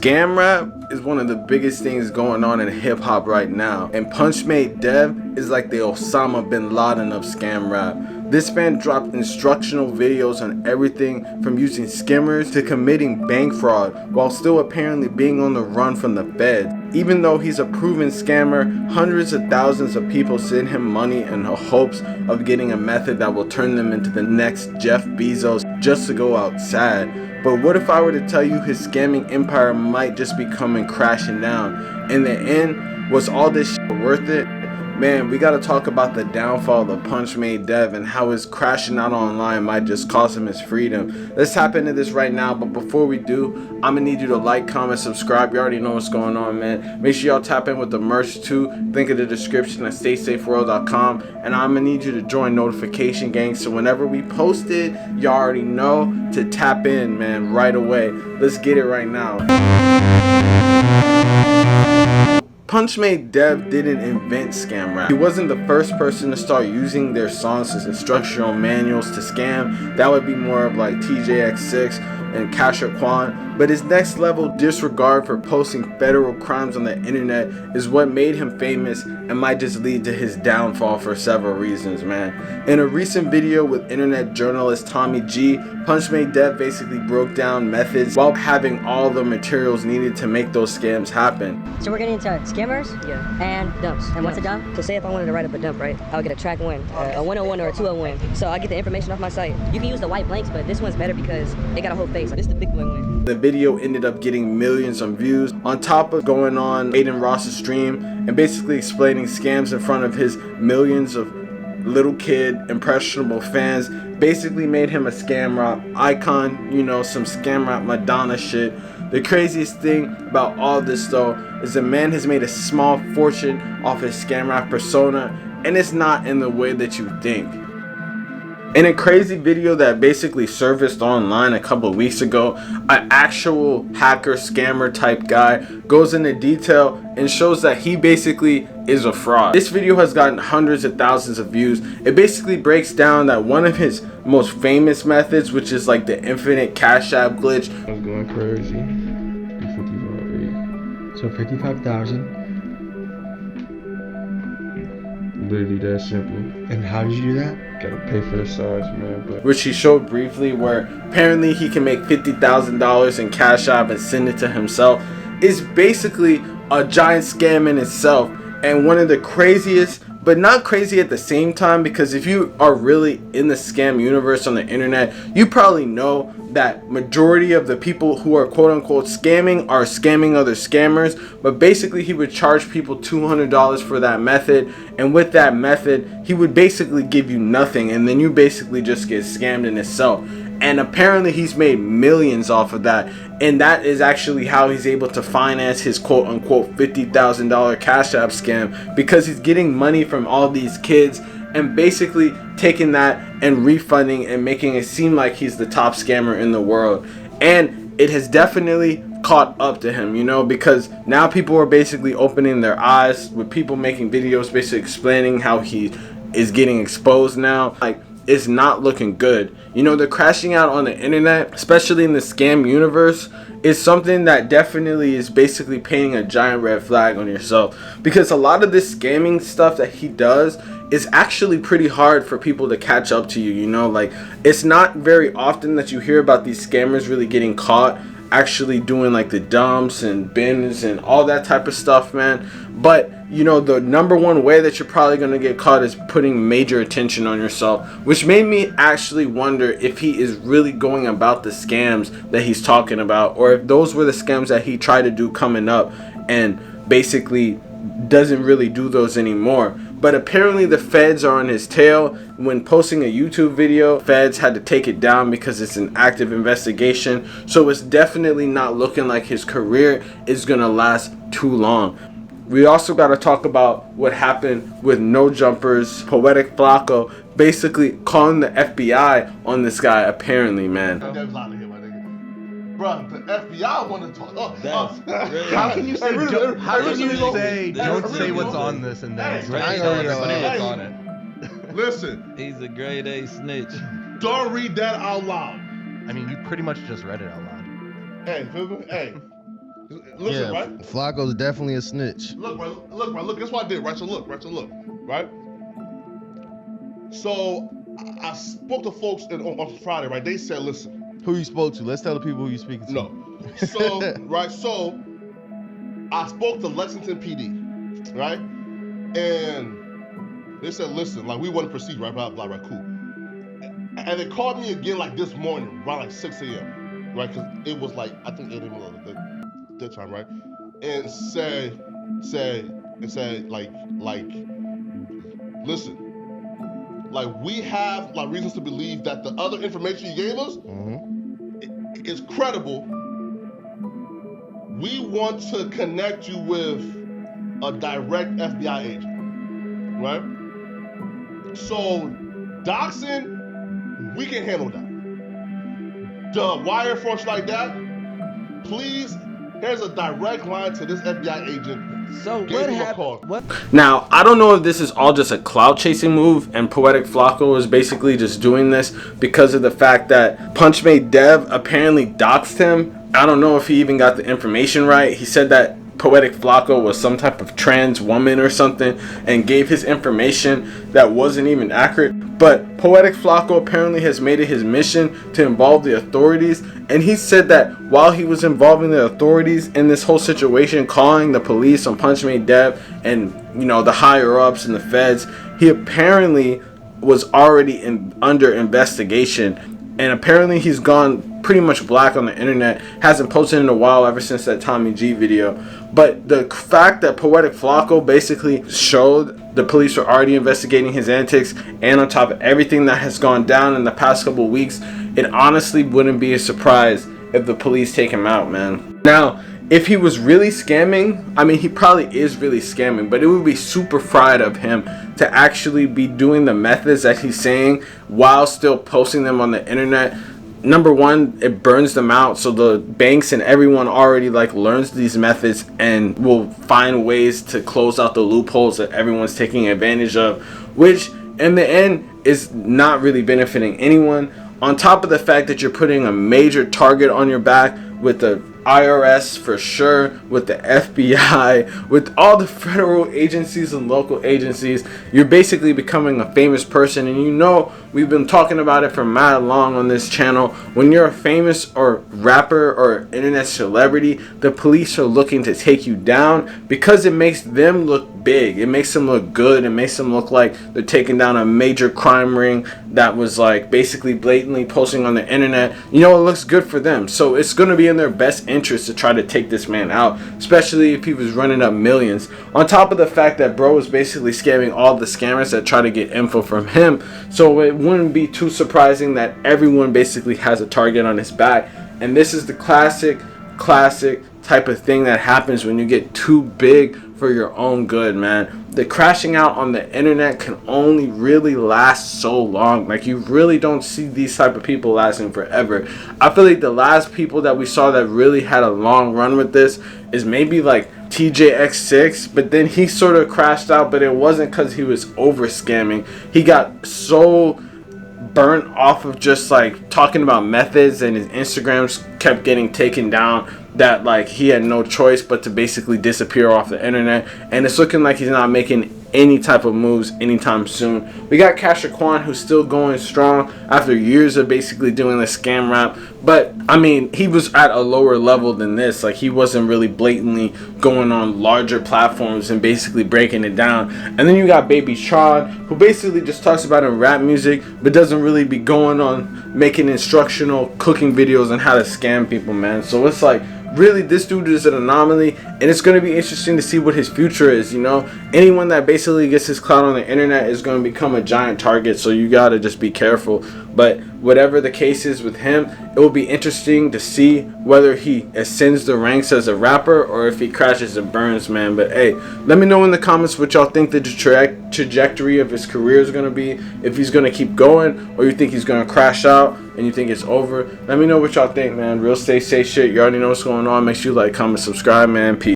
Scam rap is one of the biggest things going on in hip hop right now, and PUNCHMADE Dev is like the Osama bin Laden of scam rap. This man dropped instructional videos on everything from using skimmers to committing bank fraud while still apparently being on the run from the feds. Even though he's a proven scammer, hundreds of thousands of people send him money in the hopes of getting a method that will turn them into the next Jeff Bezos just to go out sad. But what if I were to tell you his scamming empire might just be coming crashing down? In the end, was all this shit worth it? Man, we gotta talk about the downfall of PUNCHMADE Dev and how his crashing out online might just cost him his freedom. Let's tap into this right now, but before we do, I'm gonna need you to like, comment, subscribe. You already know what's going on, man. Make sure y'all tap in with the merch too. Link in the description at staysafeworld.com. And I'm gonna need you to join notification gang, so whenever we post it, you already know to tap in, man, right away. Let's get it right now. PUNCHMADE Dev didn't invent scam rap. He wasn't the first person to start using their songs as instructional manuals to scam. That would be more of like TJX6 and Casher Quan. But his next level disregard for posting federal crimes on the internet is what made him famous and might just lead to his downfall for several reasons, man. In a recent video with internet journalist Tommy G, PUNCHMADE Dev basically broke down methods while having all the materials needed to make those scams happen. So we're getting into scammers and dumps. And what's a dump? So say if I wanted to write up a dump, right? I'll get a track win, a 101 or a 201. So I get the information off my site. You can use the white blanks, but this one's better because they got a whole face. This is the big win. The video ended up getting millions of views on top of going on Aiden Ross's stream and basically explaining scams in front of his millions of little kid impressionable fans. Basically made him a scam rap icon, you know, some scam rap Madonna shit. The craziest thing about all this though is the man has made a small fortune off his scam rap persona, and it's not in the way that you think. In a crazy video that basically surfaced online a couple of weeks ago, an actual hacker scammer type guy goes into detail and shows that he basically is a fraud. This video has gotten hundreds of thousands of views. It basically breaks down that one of his most famous methods, which is like the infinite cash app glitch. I was going crazy. 55,800. So 55,000. Literally that simple. And how did you do that? Gotta pay for the size, man. But which he showed briefly, where apparently he can make $50,000 in cash app and send it to himself. Is basically a giant scam in itself, and one of the craziest, but not crazy at the same time, because if you are really in the scam universe on the internet, you probably know that majority of the people who are quote unquote scamming are scamming other scammers. But basically he would charge people $200 for that method, and with that method he would basically give you nothing, and then you basically just get scammed in itself. And apparently he's made millions off of that, and that is actually how he's able to finance his quote unquote $50,000 cash app scam, because he's getting money from all these kids and basically taking that and refunding and making it seem like he's the top scammer in the world. And it has definitely caught up to him, you know, because now people are basically opening their eyes with people making videos basically explaining how he is getting exposed now. Like, it's not looking good. You know, the crashing out on the internet, especially in the scam universe, is something that definitely is basically painting a giant red flag on yourself, because a lot of this scamming stuff that he does is actually pretty hard for people to catch up to you. You know, like, it's not very often that you hear about these scammers really getting caught actually doing like the dumps and bins and all that type of stuff, man. But you know, the number one way that you're probably going to get caught is putting major attention on yourself, which made me actually wonder if he is really going about the scams that he's talking about, or if those were the scams that he tried to do coming up and basically doesn't really do those anymore. But apparently the feds are on his tail. When posting a YouTube video, feds had to take it down because it's an active investigation. So it's definitely not looking like his career is gonna last too long. We also got to talk about what happened with No Jumper's Poetic Flacco basically calling the FBI on this guy, apparently, man. Bro, the FBI want to talk. How can you say don't say what's on this and then tell everybody what's on it? Listen, he's a grade A snitch. Don't read that out loud. I mean, you pretty much just read it out loud. Hey, Listen, Yeah, right? Flacco's definitely a snitch. Look, right. Look. That's what I did, right? So look, right? So I spoke to folks on Friday, right? They said, listen. Who you spoke to? Let's tell the people who you speaking to. No. So, right. So I spoke to Lexington PD, right? And they said, listen, like we want to proceed, right? Blah blah, right? Cool. And they called me again like this morning, around like 6 a.m. Right? Because it was like I think 8 a.m. that time, right? And say like listen, like we have like reasons to believe that the other information you gave us is credible. We want to connect you with a direct FBI agent, right? So doxing, we can handle that. The wire fraud like that, please, here's a direct line to this FBI agent. So Give what him a happened? call. What? Now, I don't know if this is all just a clout chasing move and Poetic Flacco is basically just doing this because of the fact that PUNCHMADE Dev apparently doxed him. I don't know if he even got the information right. He said that Poetic Flacco was some type of trans woman or something and gave his information that wasn't even accurate. But Poetic Flacco apparently has made it his mission to involve the authorities, and he said that while he was involving the authorities in this whole situation, calling the police on PUNCHMADE Dev and the higher ups and the feds, he apparently was already under investigation, and apparently he's gone pretty much black on the internet, hasn't posted in a while ever since that Tommy G video. But the fact that Poetic Flacco basically showed the police were already investigating his antics, and on top of everything that has gone down in the past couple weeks, it honestly wouldn't be a surprise if the police take him out, man. Now, if he was really scamming, I mean, he probably is really scamming, but it would be super fried of him to actually be doing the methods that he's saying while still posting them on the internet. Number one, it burns them out, so the banks and everyone already learns these methods and will find ways to close out the loopholes that everyone's taking advantage of, which in the end is not really benefiting anyone. On top of the fact that you're putting a major target on your back with the IRS for sure, with the FBI, with all the federal agencies and local agencies, you're basically becoming a famous person. And we've been talking about it for mad long on this channel. When you're a famous or rapper or internet celebrity, the police are looking to take you down because it makes them look big. It makes them look good. It makes them look like they're taking down a major crime ring that was basically blatantly posting on the internet. It looks good for them. So it's going to be in their best interest to try to take this man out, especially if he was running up millions. On top of the fact that bro was basically scamming all the scammers that try to get info from him. So it wouldn't be too surprising that everyone basically has a target on his back. And this is the classic type of thing that happens when you get too big for your own good, man. The crashing out on the internet can only really last so long. You really don't see these type of people lasting forever. I feel like the last people that we saw that really had a long run with this is maybe TJX6, but then he sort of crashed out, but it wasn't because he was over scamming. He got so burnt off of just talking about methods, and his Instagrams kept getting taken down, that he had no choice but to basically disappear off the internet. And it's looking like he's not making any type of moves anytime soon. We got Cash Quan, who's still going strong after years of basically doing the scam rap, but I mean, he was at a lower level than this. He wasn't really blatantly going on larger platforms and basically breaking it down. And then you got Baby Tron, who basically just talks about in rap music but doesn't really be going on making instructional cooking videos on how to scam people, man. So it's really, this dude is an anomaly, and it's going to be interesting to see what his future is. Anyone that basically gets his clout on the internet is going to become a giant target, so you got to just be careful. But whatever the case is with him, it will be interesting to see whether he ascends the ranks as a rapper or if he crashes and burns, man. But hey, let me know in the comments what y'all think the trajectory of his career is going to be, if he's going to keep going or you think he's going to crash out and you think it's over. Let me know what y'all think, man. Real stay safe shit. You already know what's going on. Make sure you like, comment, subscribe, man. Peace.